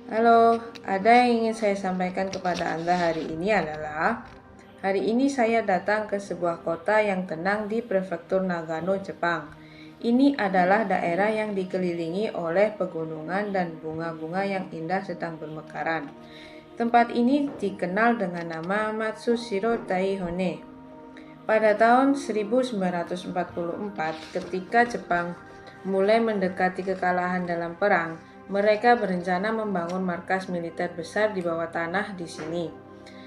Halo, ada yang ingin saya sampaikan kepada Anda hari ini adalah hari ini saya datang ke sebuah kota yang tenang di prefektur Nagano, Jepang. Ini adalah daerah yang dikelilingi oleh pegunungan dan bunga-bunga yang indah sedang bermekaran. Tempat ini dikenal dengan nama Matsushiro Daihone. Pada tahun 1944, ketika Jepang mulai mendekati kekalahan dalam perang, mereka berencana membangun markas militer besar di bawah tanah di sini.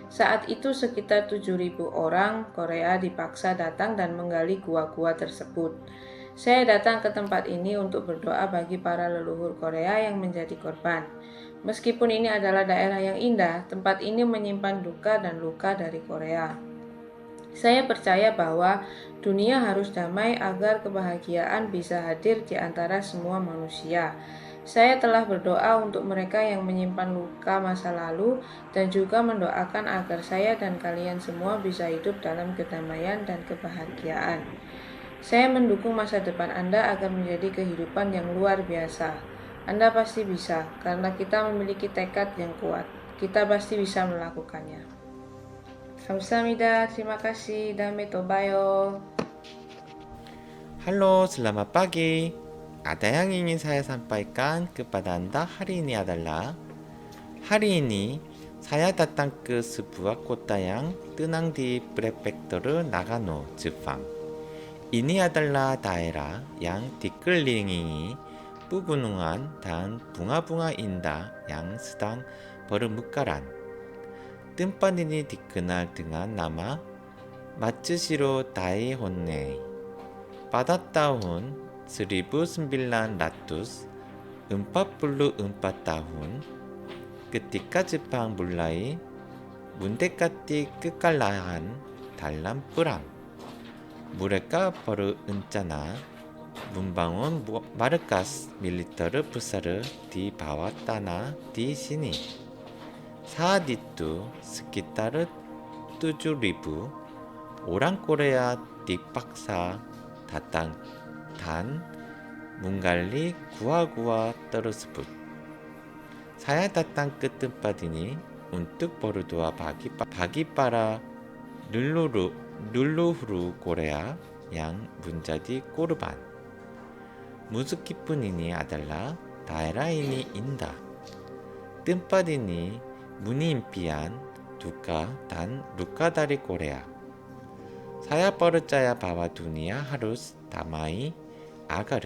Saat itu sekitar 7.000 orang Korea dipaksa datang dan menggali gua-gua tersebut. Saya datang ke tempat ini untuk berdoa bagi para leluhur Korea yang menjadi korban. Meskipun ini adalah daerah yang indah, tempat ini menyimpan duka dan luka dari Korea. Saya percaya bahwa dunia harus damai agar kebahagiaan bisa hadir di antara semua manusia. Saya telah berdoa untuk mereka yang menyimpan luka masa lalu dan juga mendoakan agar saya dan kalian semua bisa hidup dalam kedamaian dan kebahagiaan. Saya mendukung masa depan Anda agar menjadi kehidupan yang luar biasa. Anda pasti bisa, karena kita memiliki tekad yang kuat. Kita pasti bisa melakukannya. Kamsahamnida, terima kasih, dame tobayo. Halo, selamat pagi. Ada yang ingin saya sampaikan kepada Anda hari ini adalah hari ini saya datang ke sebuah kota yang tenang di prefektur Nagano, Jepang. Ini adalah daerah yang dikelilingi pegunungan dan bunga-bunga indah yang sedang bermekaran. Tempat ini dikenal dengan nama Matsushiro Daihonne. Pada tahun 1944 tahun, ketika Jepang mulai mendekati kekalahan dalam perang, mereka berencana membangun markas militer besar di bawah tanah di sini. Saat itu sekitar 7.000 orang Korea dipaksa datang dan menggali gua-gua tersebut. Saya datang ke tempat ini untuk berdoa bagi para leluhur Korea yang menjadi korban. Meskipun ini adalah daerah ini indah, tempat ini menyimpan duka dan luka dari Korea. Saya percaya bahwa dunia harus damai agar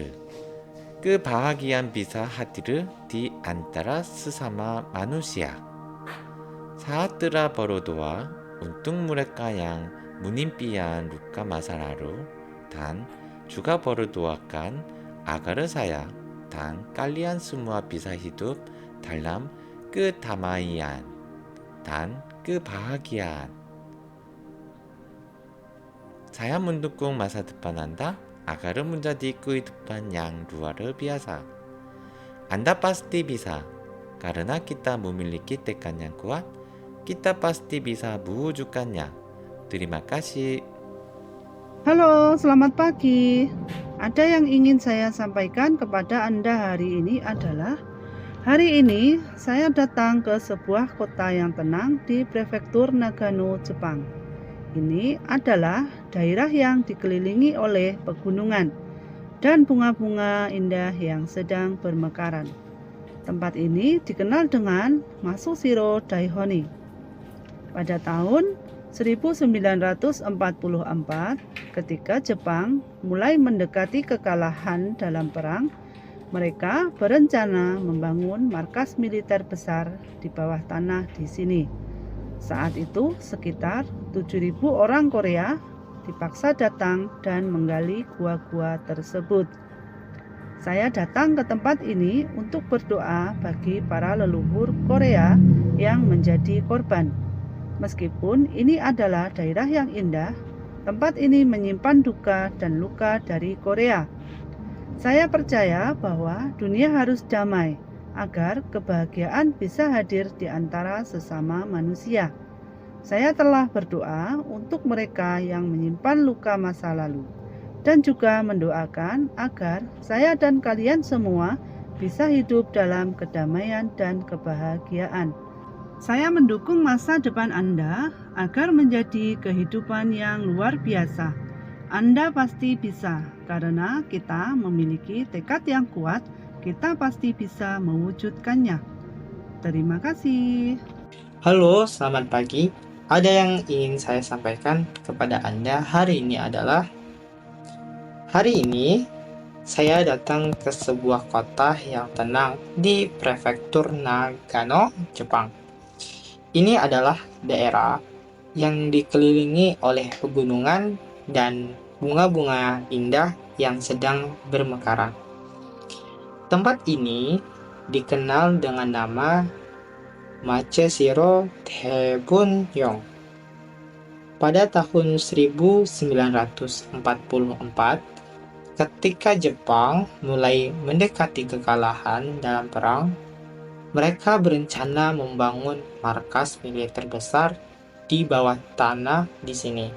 kebahagiaan bisa hadir di antara sesama manusia. Saya telah berdoa untuk mereka yang menyimpan luka masa lalu dan juga berdoakan agar saya dan kalian semua bisa hidup dalam kedamaian dan kebahagiaan. Saya mendukung masa depan Anda agar menjadi kehidupan yang luar biasa. Anda pasti bisa, karena kita memiliki tekad yang kuat, kita pasti bisa mewujudkannya. Terima kasih. Halo, selamat pagi. Ada yang ingin saya sampaikan kepada Anda hari ini adalah hari ini saya datang ke sebuah kota yang tenang di prefektur Nagano, Jepang. Ini adalah daerah yang dikelilingi oleh pegunungan dan bunga-bunga indah yang sedang bermekaran. Tempat ini dikenal dengan Matsushiro Daihonne. Pada tahun 1944, ketika Jepang mulai mendekati kekalahan dalam perang, mereka berencana membangun markas militer besar di bawah tanah di sini. Saat itu sekitar 7.000 orang Korea dipaksa datang dan menggali gua-gua tersebut. Saya datang ke tempat ini untuk berdoa bagi para leluhur Korea yang menjadi korban. Meskipun ini adalah daerah yang indah, tempat ini menyimpan duka dan luka dari Korea. Saya percaya bahwa dunia harus damai agar kebahagiaan bisa hadir di antara sesama manusia. Saya telah berdoa untuk mereka yang menyimpan luka masa lalu dan juga mendoakan agar saya dan kalian semua bisa hidup dalam kedamaian dan kebahagiaan. Saya mendukung masa depan Anda agar menjadi kehidupan yang luar biasa. Anda pasti bisa, karena kita memiliki tekad yang kuat, kita pasti bisa mewujudkannya. Terima kasih. Halo, selamat pagi. Ada yang ingin saya sampaikan kepada Anda hari ini adalah hari ini saya datang ke sebuah kota yang tenang di prefektur Nagano, Jepang. Ini adalah daerah yang dikelilingi oleh pegunungan dan bunga-bunga indah yang sedang bermekaran. Tempat ini dikenal dengan nama Macheshiro Tebunyong. Pada tahun 1944, ketika Jepang mulai mendekati kekalahan dalam perang, mereka berencana membangun markas militer besar di bawah tanah di sini.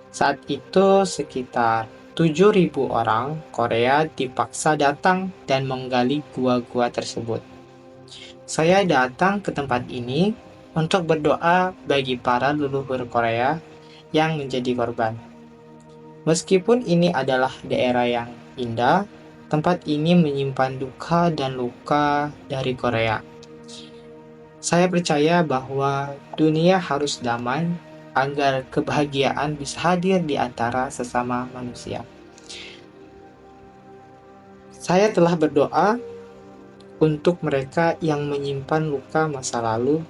Saat itu sekitar 7.000 orang Korea dipaksa datang dan menggali gua-gua tersebut. Saya datang ke tempat ini untuk berdoa bagi para leluhur Korea yang menjadi korban. Meskipun ini adalah daerah yang indah, tempat ini menyimpan duka dan luka dari Korea. Saya percaya bahwa dunia harus damai agar kebahagiaan bisa hadir di antara sesama manusia. Saya telah berdoa untuk mereka yang menyimpan luka masa lalu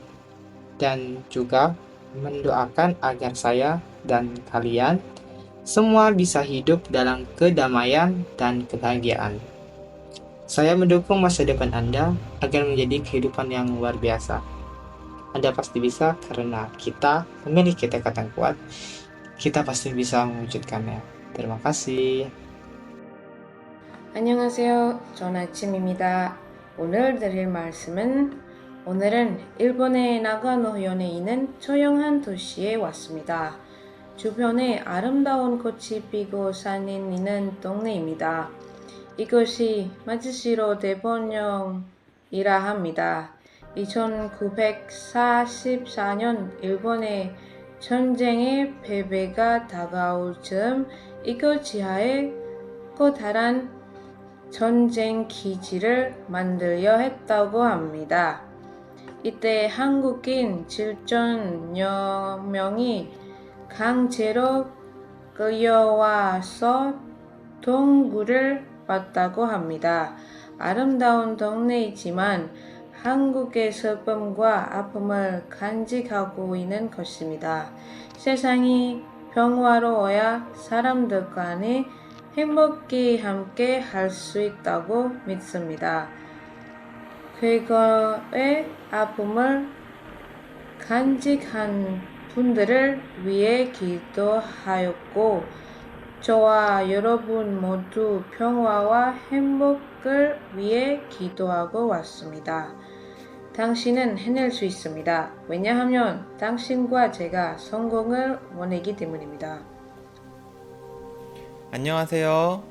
dan juga mendoakan agar saya dan kalian semua bisa hidup dalam kedamaian dan kebahagiaan. Saya mendukung masa depan Anda agar menjadi kehidupan yang luar biasa. Anda pasti bisa karena kita memiliki tekad yang kuat. Kita pasti bisa mewujudkannya. Terima kasih. 안녕하세요. 전 아침입니다. 오늘 드릴 말씀은 오늘은 일본의 나가노현에 있는 조용한 도시에 왔습니다. 주변에 아름다운 꽃이 피고 산이 있는 동네입니다. 이것이 마츠시로 대본령이라 합니다. 1944년 일본의 전쟁의 패배가 다가올 즈음 이곳 지하에 커다란 전쟁 기지를 만들려 했다고 합니다. 이때 한국인 7천여 명이 강제로 끌려와서 동굴을 봤다고 합니다. 아름다운 동네이지만 한국의 슬픔과 아픔을 간직하고 있는 것입니다. 세상이 평화로워야 사람들 간에 행복히 함께 할 수 있다고 믿습니다. 과거의 아픔을 간직한 분들을 위해 기도하였고 저와 여러분 모두 평화와 행복을 위해 기도하고 왔습니다. 당신은 해낼 수 있습니다. 왜냐하면 당신과 제가 성공을 원하기 때문입니다. 안녕하세요.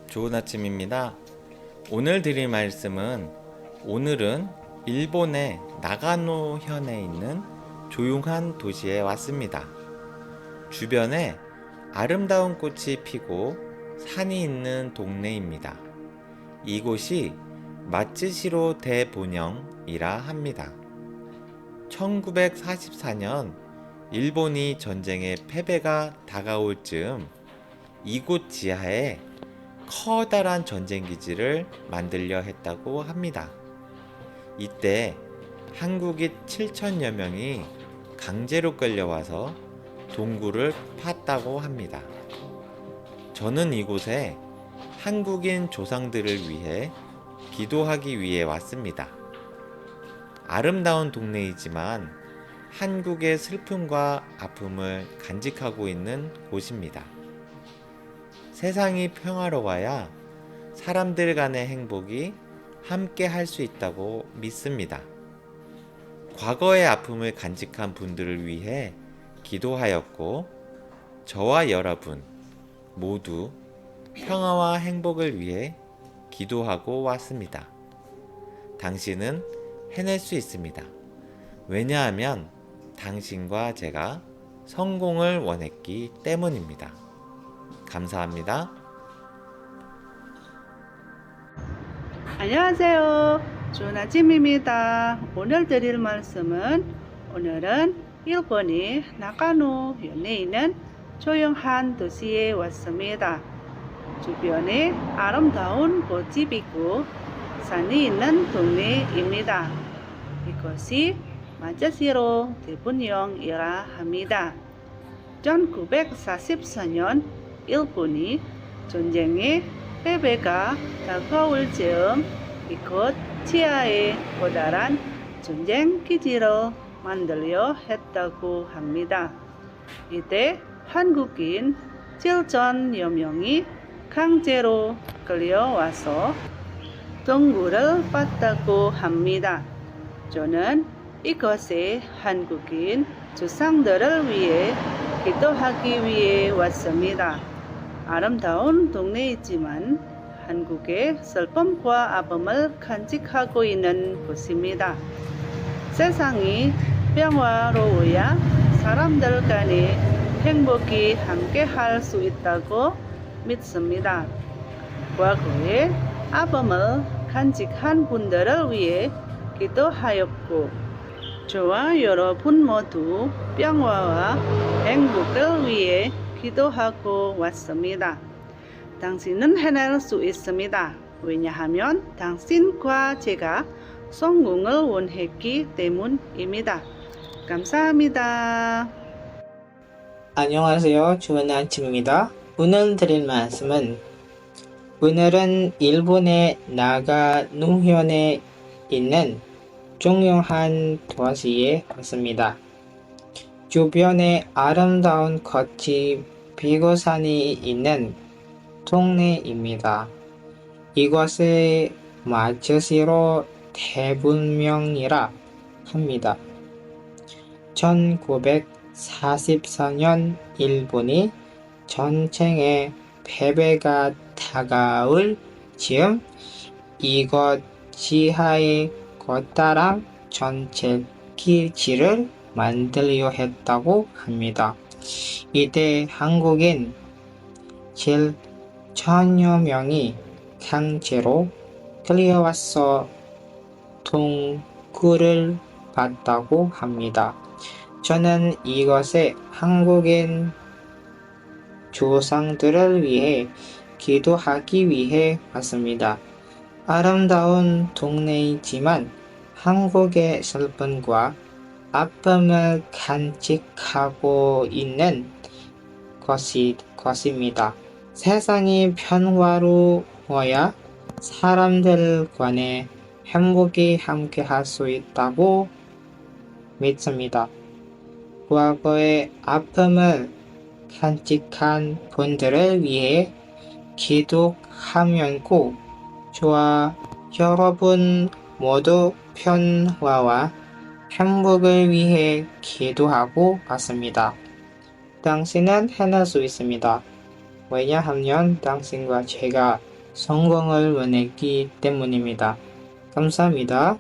좋은 아침입니다. 오늘 드릴 말씀은 오늘은 일본의 나가노현에 있는 조용한 도시에 왔습니다. 주변에 아름다운 꽃이 피고 산이 있는 동네입니다. 이곳이 마츠시로 대본영이라 합니다. 1944년 일본이 전쟁의 패배가 다가올 즈음 이곳 지하에 커다란 전쟁기지를 만들려 했다고 합니다. 이때 한국인 7천여 명이 강제로 끌려와서 동굴을 팠다고 합니다. 저는 이곳에 한국인 조상들을 위해 기도하기 위해 왔습니다. 아름다운 동네이지만 한국의 슬픔과 아픔을 간직하고 있는 곳입니다. 세상이 평화로워야 사람들 간의 행복이 함께 할 수 있다고 믿습니다. 과거의 아픔을 간직한 분들을 위해 기도하였고 저와 여러분 모두 평화와 행복을 위해 기도하고 왔습니다. 당신은 해낼 수 있습니다. 왜냐하면 당신과 제가 성공을 원했기 때문입니다. 감사합니다. 안녕하세요. 좋은 아침입니다. 오늘 드릴 말씀은 오늘은 일본의 나가노 현에 있는 조용한 도시에 왔습니다. 주변에 아름다운 꽃이 피고 산이 있는 동네입니다. 이곳이 마자시로 대분령이라 합니다. 1944년 일본이 전쟁에 패배가 다가올 즈음 이곳 치아에 커다란 전쟁 기지를 만들려 했다고 합니다. 이때 한국인 7천여 명이 강제로 끌려와서 동구를 받다고 합니다. 저는 이곳에 한국인 조상들을 위해 기도하기 위해 왔습니다. 아름다운 동네이지만 한국의 슬픔과 아픔을 간직하고 있는 곳입니다. 세상이 평화로워야 사람들 간에 행복이 함께 할 수 있다고 믿습니다. 과거에 아픔을 간직한 분들을 위해 기도하였고 저와 여러분 모두 평화와 행복을 위해 기도하고 왔습니다. 당신은 해낼 수 있습니다. 왜냐하면 당신과 제가 성공을 원했기 때문입니다. 감사합니다. 안녕하세요. 좋은 아침입니다. 오늘 드릴 말씀은 오늘은 일본의 나가노현에 있는 중요한 도시에 왔습니다. 주변에 아름다운 꽃이 피고 산이 있는 동네입니다. 이곳을 마자시로 대분명이라 합니다. 1944년 일본이 전쟁에 패배가 다가올 즈음 이곳 지하에 커다란 전쟁 기지를 만들려 했다고 합니다. 이때 한국인 7천여 명이 강제로 끌려와서 동구를 받다고 합니다. 저는 이곳에 한국인 조상들을 위해 기도하기 위해 왔습니다. 아름다운 동네이지만 한국의 슬픔과 아픔을 간직하고 있는 것입니다. 세상이 평화로워야 사람들 간에 행복이 함께 할 수 있다고 믿습니다. 과거의 아픔을 간직한 분들을 위해 기도하면서 저와 여러분 모두 평화와 행복을 위해 기도하고 왔습니다. 당신은 해낼 수 있습니다. 왜냐하면 당신과 제가 성공을 원했기 때문입니다. 감사합니다.